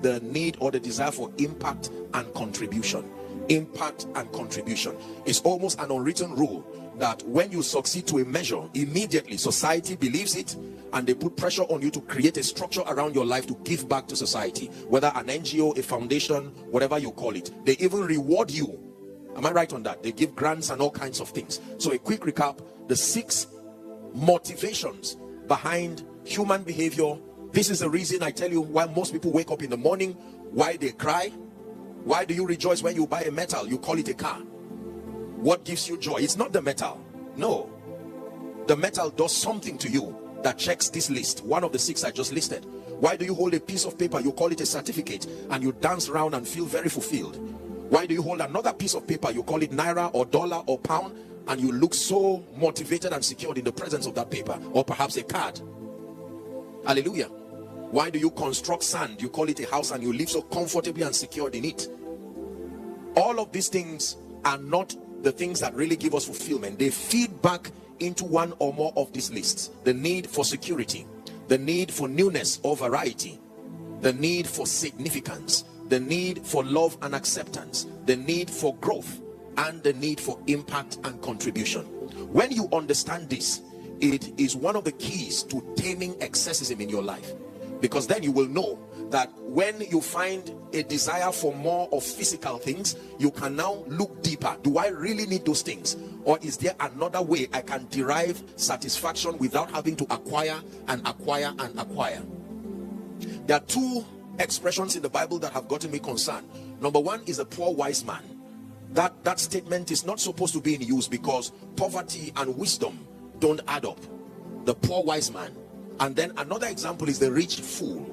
the need or the desire for impact and contribution. Impact and contribution is almost an unwritten rule that when you succeed to a measure, immediately society believes it, and they put pressure on you to create a structure around your life to give back to society, whether an NGO, a foundation, whatever you call it. They even reward you. Am I right on that? They give grants and all kinds of things. So a quick recap: the 6 motivations behind human behavior. This is the reason I tell you why most people wake up in the morning, why they cry. Why do you rejoice when you buy a metal? You call it a car. What gives you joy? It's not the metal. No. The metal does something to you that checks this list, one of the 6 I just listed. Why do you hold a piece of paper? You call it a certificate, and you dance around and feel very fulfilled. Why do you hold another piece of paper? You call it naira or dollar or pound, and you look so motivated and secured in the presence of that paper, or perhaps a card. Hallelujah. Why do you construct sand? You call it a house, and you live so comfortably and secured in it. All of these things are not the things that really give us fulfillment. They feed back into one or more of these lists: the need for security, the need for newness or variety, the need for significance, the need for love and acceptance, the need for growth, and the need for impact and contribution. When you understand this, it is one of the keys to taming excessism in your life, because then you will know that when you find a desire for more of physical things, you can now look deeper. Do I really need those things, or is there another way I can derive satisfaction without having to acquire and acquire and acquire? There are 2 expressions in the Bible that have gotten me concerned. Number 1 is the poor wise man. That statement is not supposed to be in use, because poverty and wisdom don't add up. The poor wise man. And then another example is the rich fool.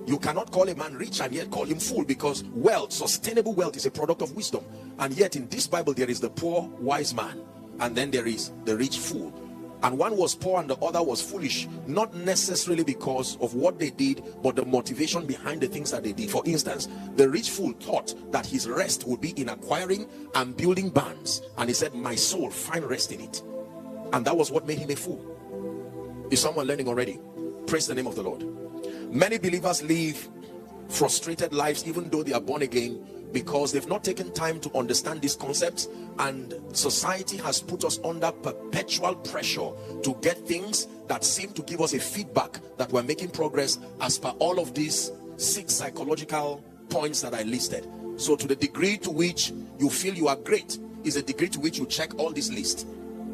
You cannot call a man rich and yet call him fool, because wealth, sustainable wealth, is a product of wisdom. And yet in this Bible there is the poor wise man, and then there is the rich fool. And one was poor and the other was foolish, not necessarily because of what they did, but the motivation behind the things that they did. For instance, the rich fool thought that his rest would be in acquiring and building barns, and he said, my soul, find rest in it. And that was what made him a fool. Is someone learning already? Praise the name of the Lord. Many believers live frustrated lives even though they are born again, because they've not taken time to understand these concepts, and society has put us under perpetual pressure to get things that seem to give us a feedback that we're making progress as per all of these 6 psychological points that I listed. So to the degree to which you feel you are great is the degree to which you check all these lists: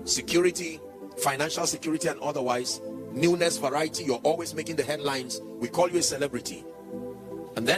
security, financial security and otherwise, newness, variety. You're always making the headlines. We call you a celebrity. And then